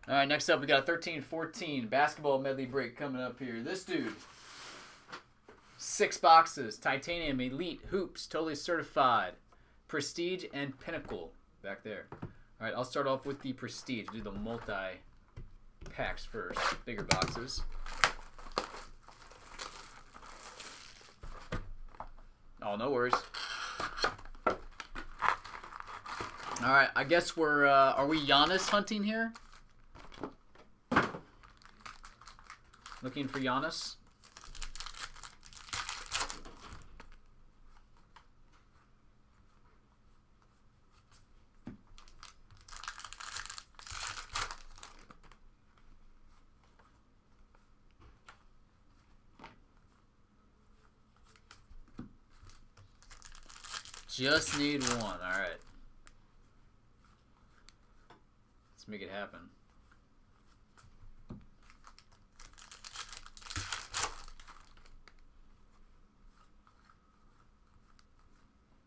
All right, next up we got a 13-14 basketball medley break coming up here. This dude, 6 boxes, titanium, elite, hoops, totally certified, prestige, and pinnacle back there. All right, I'll start off with the prestige. Do the multi-packs first, bigger boxes. Oh, no worries. All right, I guess we're, are we Giannis hunting here? Looking for Giannis? Just need one. All right. Let's make it happen.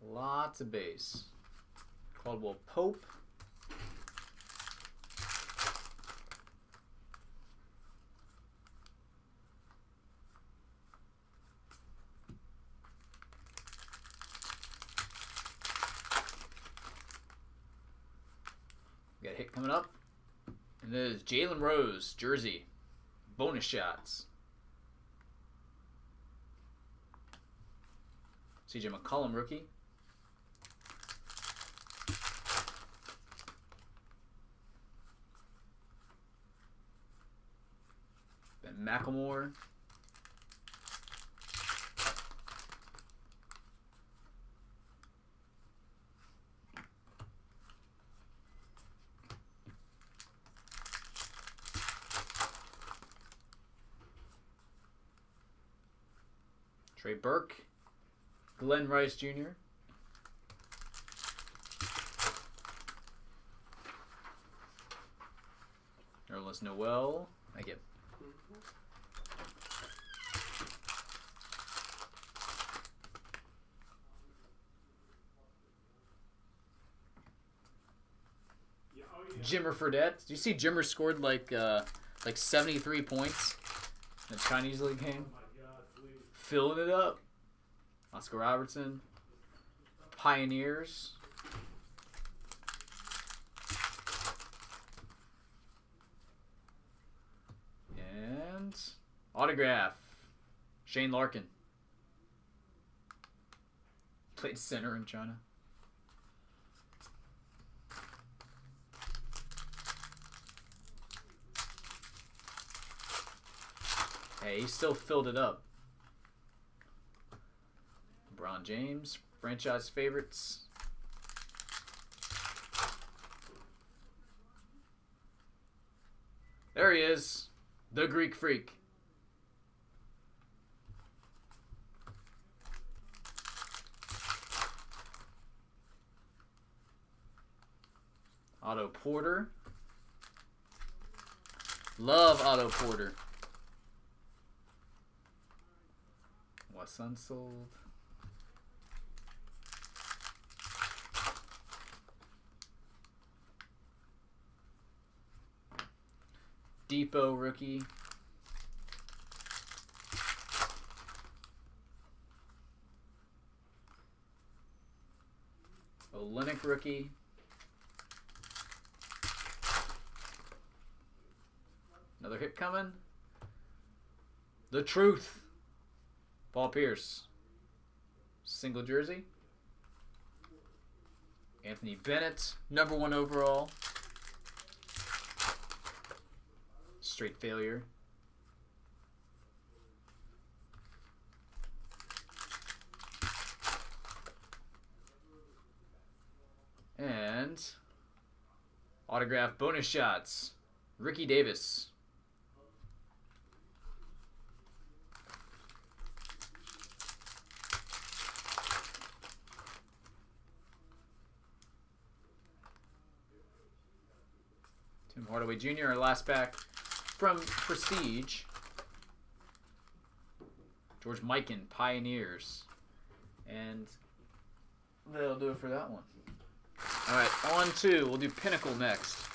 Lots of base. Caldwell Pope. Got a hit coming up. And it is Jalen Rose, jersey. Bonus shots. CJ McCollum, rookie. Ben McLemore. Trey Burke. Glenn Rice Jr. Nerlens Noel. Thank you. Jimmer Fredette. Did you see Jimmer scored like 73 points in the Chinese League game? Filling it up. Oscar Robertson. Pioneers. And autograph. Shane Larkin. Played center in China. Hey, he still filled it up. LeBron James, franchise favorites. There he is, the Greek Freak. Otto Porter. Love Otto Porter. Wes Unsold. Depot rookie. Olynyk rookie. Another hit coming. The Truth. Paul Pierce. Single jersey. Anthony Bennett, #1 overall. Straight failure. And autograph bonus shots. Ricky Davis. Tim Hardaway Jr., our last pack from Prestige. George Mikan, Pioneers. And that'll do it for that one. All right, on to, we'll do Pinnacle next.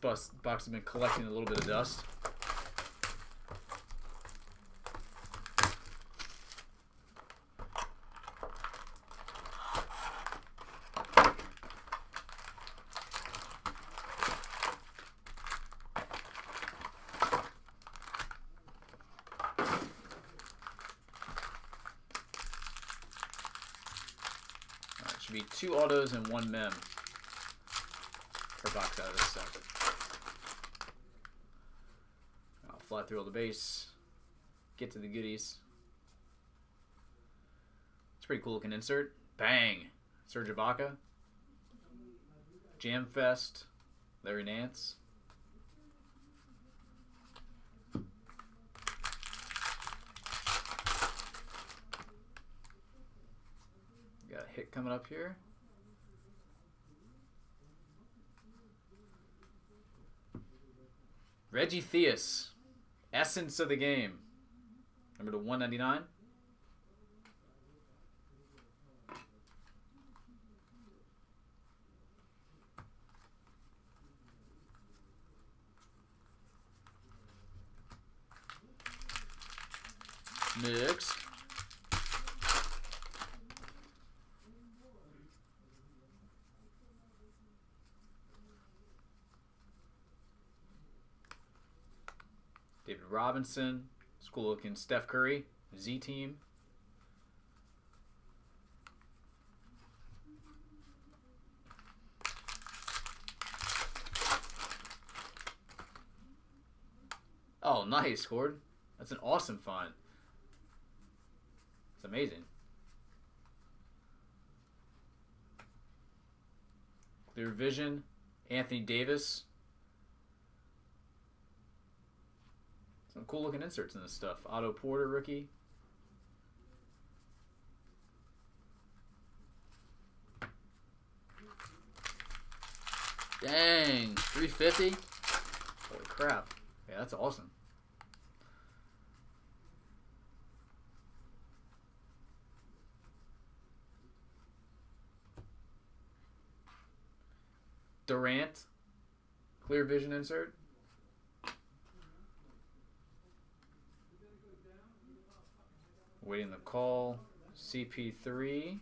box has been collecting a little bit of dust. Should be 2 autos and 1 mem per box out of this set. I'll fly through all the base, get to the goodies. It's a pretty cool looking insert. Bang! Serge Ibaka, Jam Fest, Larry Nance. Got a hit coming up here. Reggie Theus, Essence of the Game, number to 199. Next. David Robinson, school looking Steph Curry, Z Team. Oh, nice, Cord. That's an awesome find. It's amazing. Clear Vision, Anthony Davis. Some cool looking inserts in this stuff. Otto Porter rookie. Dang, 350? Holy crap. Yeah, that's awesome. Durant, Clear Vision insert. Waiting the call, CP3.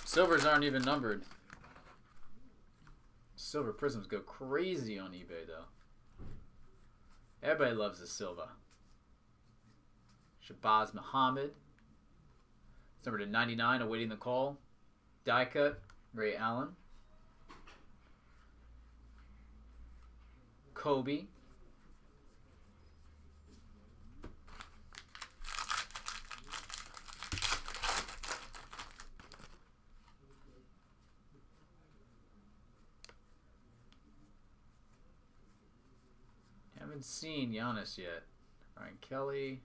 Silvers aren't even numbered. Silver Prisms go crazy on eBay though. Everybody loves the Silva. Shabazz Muhammad. It's number to 99, awaiting the call. Die cut, Ray Allen. Kobe. Haven't seen Giannis yet. Ryan Kelly.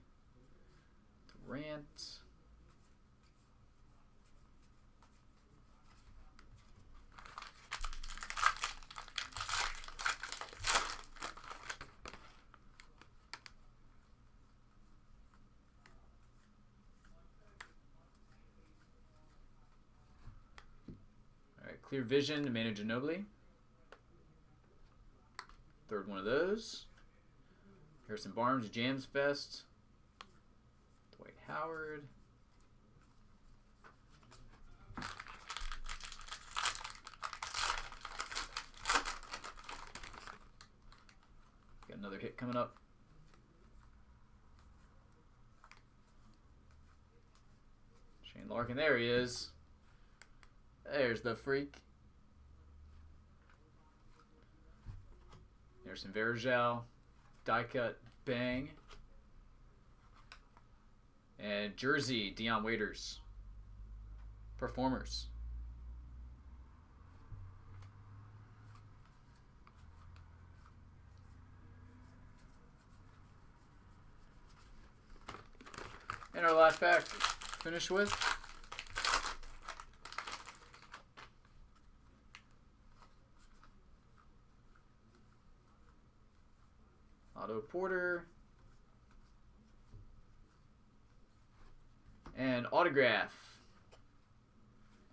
Durant. Clear Vision, Manu Ginobili. Third one of those. Harrison Barnes, Jams Fest. Dwight Howard. Got another hit coming up. Shane Larkin, there he is. There's the freak. There's some Vergel, die cut, bang. And jersey, Dion Waiters. Performers. And our last pack, finish with Otto Porter. And autograph.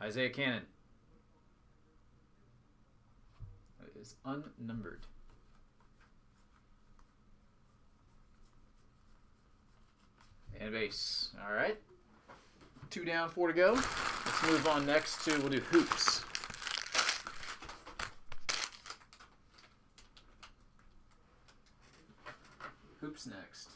Isaiah Cannon. That is unnumbered. And base. All right. 2 down, 4 to go. Let's move on next to, we'll do hoops. Hoops next.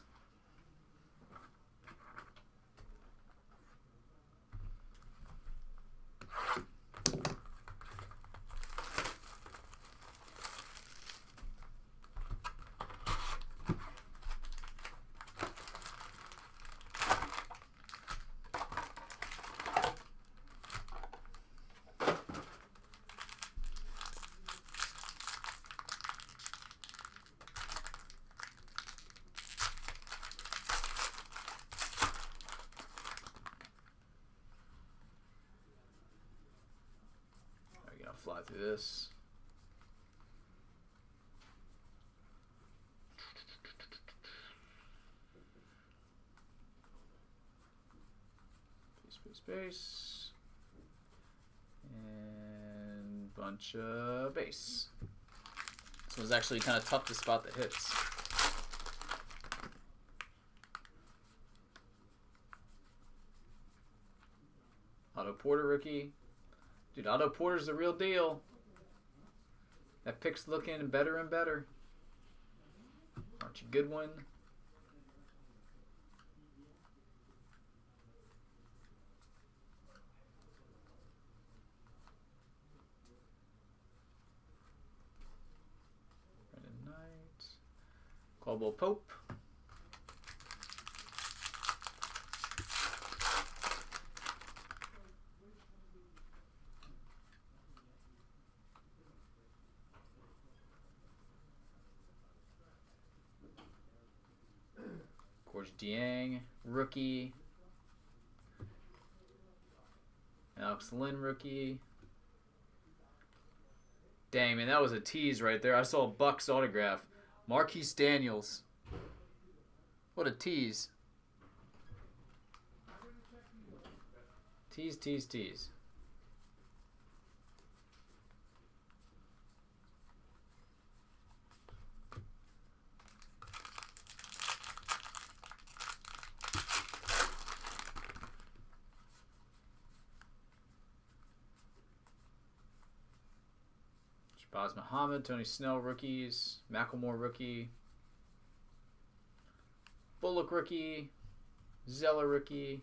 Fly through this. Space. And bunch of base. This one's actually kind of tough to spot the hits. Otto Porter rookie. Dude, Otto Porter's the real deal. That pick's looking better and better. Aren't you good one? Brandon Knight. Caldwell Pope. Dieng, rookie. Alex Lynn, rookie. Dang, man, that was a tease right there. I saw Buck's autograph. Marquise Daniels. What a tease. Tease, tease, tease. Baz Muhammad, Tony Snell rookies, Macklemore rookie, Bullock rookie, Zeller rookie,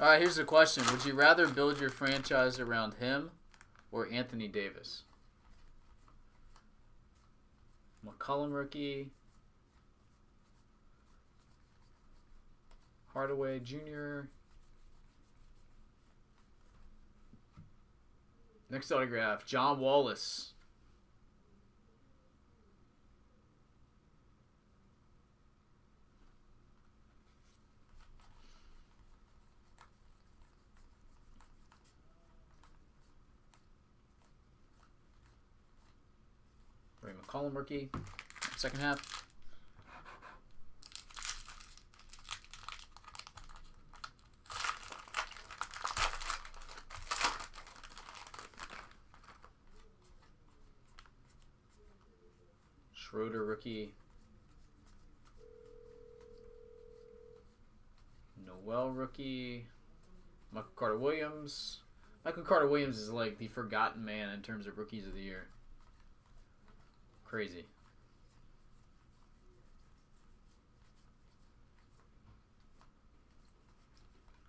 All right, here's the question. Would you rather build your franchise around him or Anthony Davis? McCollum rookie. Hardaway Jr. Next autograph, John Wallace. Ray McCollum rookie, second half. Schroeder rookie. Noel rookie. Michael Carter Williams. Michael Carter Williams is like the forgotten man in terms of rookies of the year. Crazy.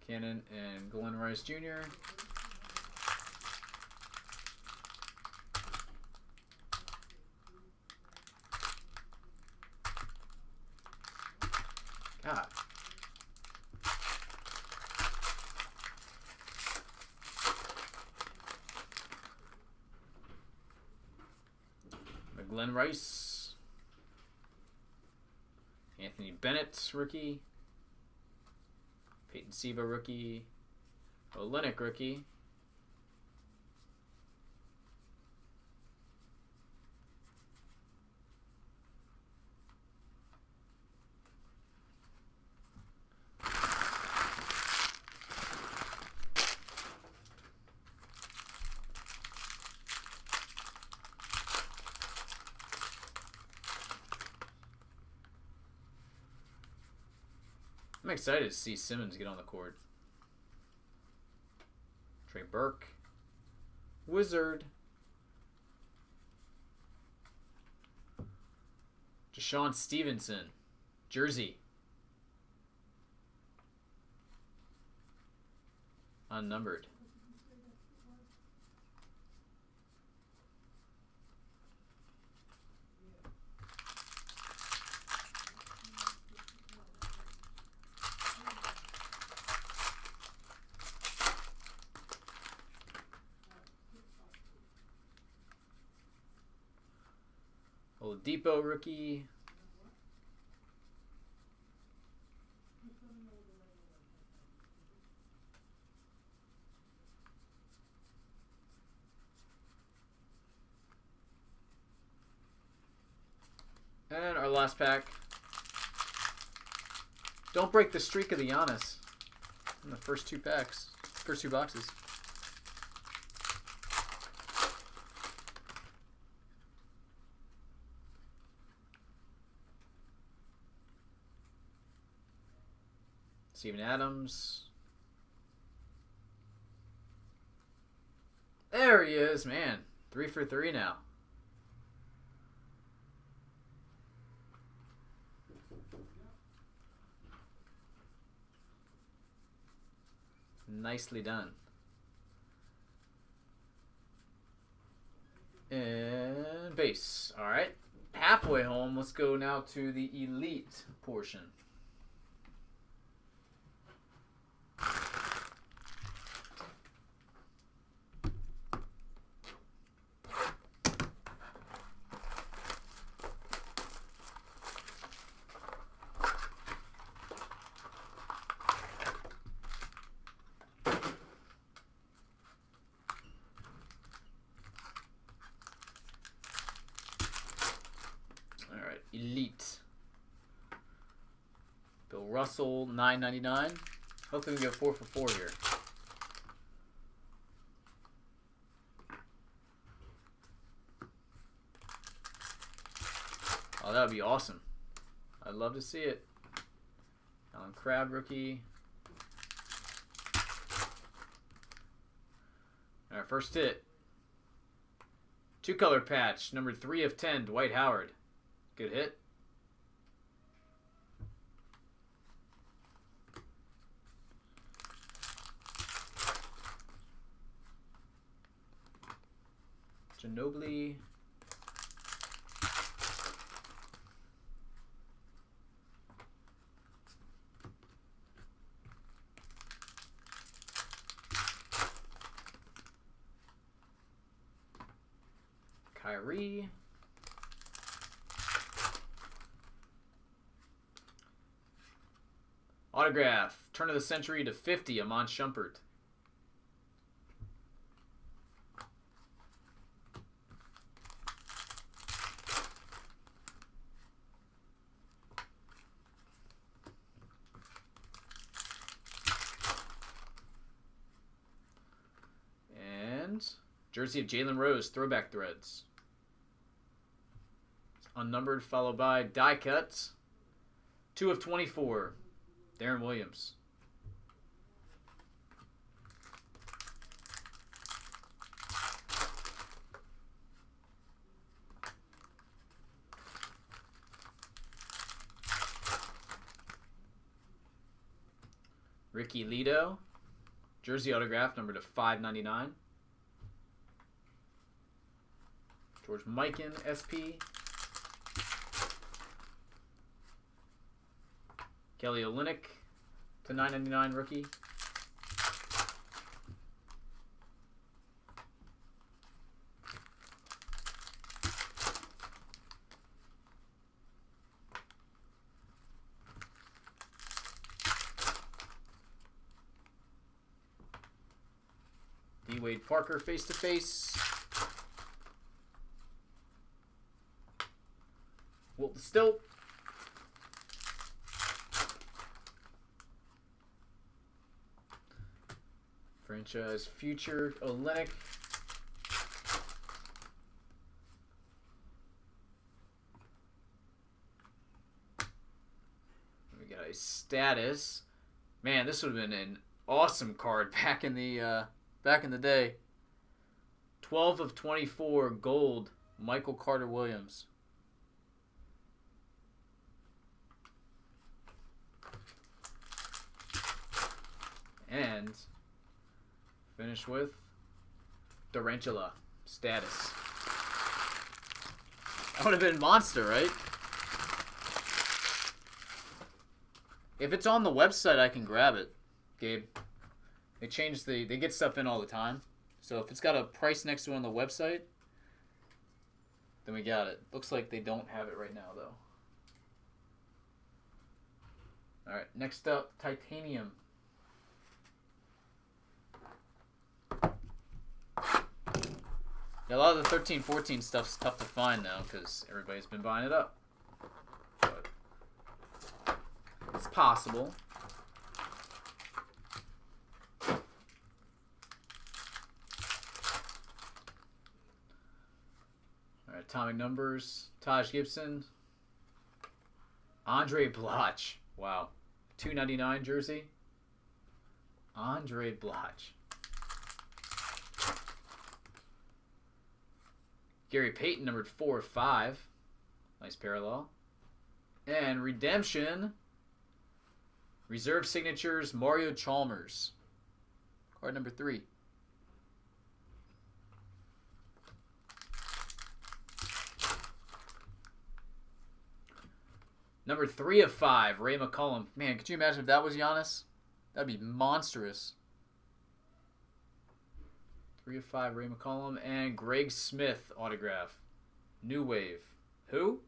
Cannon and Glenn Rice Jr. God. Glenn Rice. Anthony Bennett, rookie. Peyton Siva rookie. Olynyk rookie. I'm excited to see Simmons get on the court. Trey Burke. Wizard. Deshaun Stevenson. Jersey. Unnumbered. Oladipo rookie. And our last pack. Don't break the streak of the Giannis in the first two packs. First two boxes. Steven Adams. There he is, man. 3 for 3 now. Nicely done. And base. All right. Halfway home. Let's go now to the elite portion. Elite. Bill Russell, $9.99. Hopefully we get 4 for 4 here. Oh, that would be awesome. I'd love to see it. Alan Crabb rookie. All right, first hit. 2-color patch, number 3 of 10, Dwight Howard. Good hit. Ginobili. Kyrie. Autograph, turn of the century to 50, Amon Shumpert. And jersey of Jalen Rose, throwback threads. Unnumbered, followed by die cuts. 2 of 24. Darren Williams. Ricky Lido. Jersey autograph, number to 599. George Mikan, SP. Kelly Olynyk to 999 rookie. Wade Parker face-to-face. Wilt Still. Franchise future Olenek. We got a status. Man, this would have been an awesome card back in the day. 12 of 24 gold, Michael Carter Williams. And finish with Tarantula status. That would have been monster, right? If it's on the website, I can grab it, Gabe. They get stuff in all the time. So if it's got a price next to it on the website, then we got it. Looks like they don't have it right now, though. All right, next up, Titanium. Yeah, a lot of the 13-14 stuff's tough to find now because everybody's been buying it up. But it's possible. All right, atomic numbers. Taj Gibson. Andre Bloch. Wow. $2.99 jersey. Andre Bloch. Gary Payton, numbered 4 of 5. Nice parallel. And redemption. Reserve signatures, Mario Chalmers. Card number 3. Number 3 of 5, Ray McCollum. Man, could you imagine if that was Giannis? That'd be monstrous. 3 of 5, Ray McCollum. And Greg Smith autograph. New Wave. Who?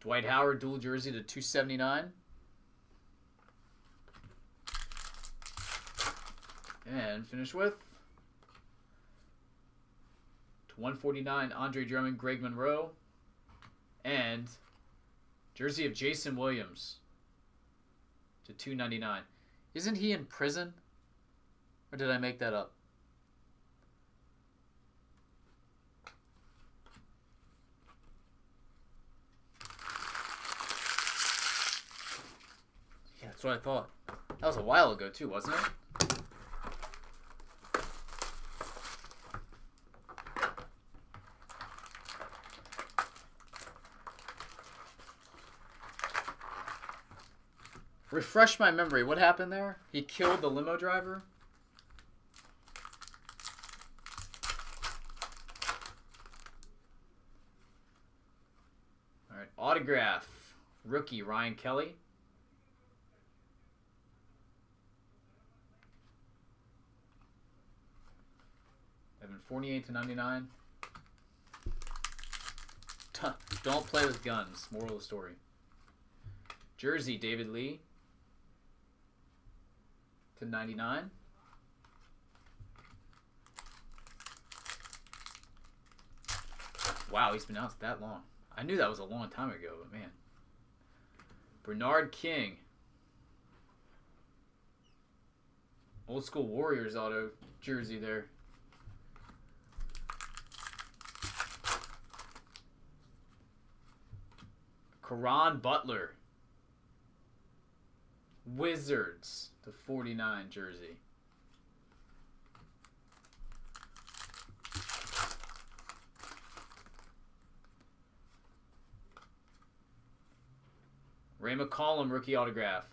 Dwight Howard, dual jersey to 279. And finish with to 149, Andre Drummond, Greg Monroe. And jersey of Jason Williams to 299. Isn't he in prison? Or did I make that up? Yeah, that's what I thought. That was a while ago too, wasn't it? Refresh my memory. What happened there? He killed the limo driver? All right. Autograph. Rookie Ryan Kelly. Evan 48 to 99. Don't play with guns. Moral of the story. Jersey David Lee. To 99. Wow, he's been out that long. I knew that was a long time ago, but man. Bernard King. Old school Warriors auto jersey there. Caron Butler. Wizards to 49 jersey. Ray McCollum rookie autograph.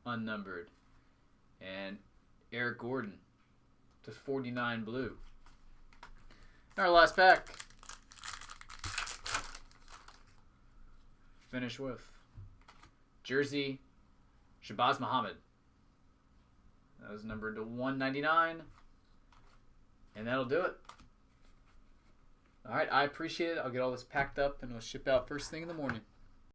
Unnumbered. And Eric Gordon to 49 blue. Our last pack. Finish with jersey, Shabazz Muhammad. That was numbered to 199. And that'll do it. All right, I appreciate it. I'll get all this packed up and it'll ship out first thing in the morning.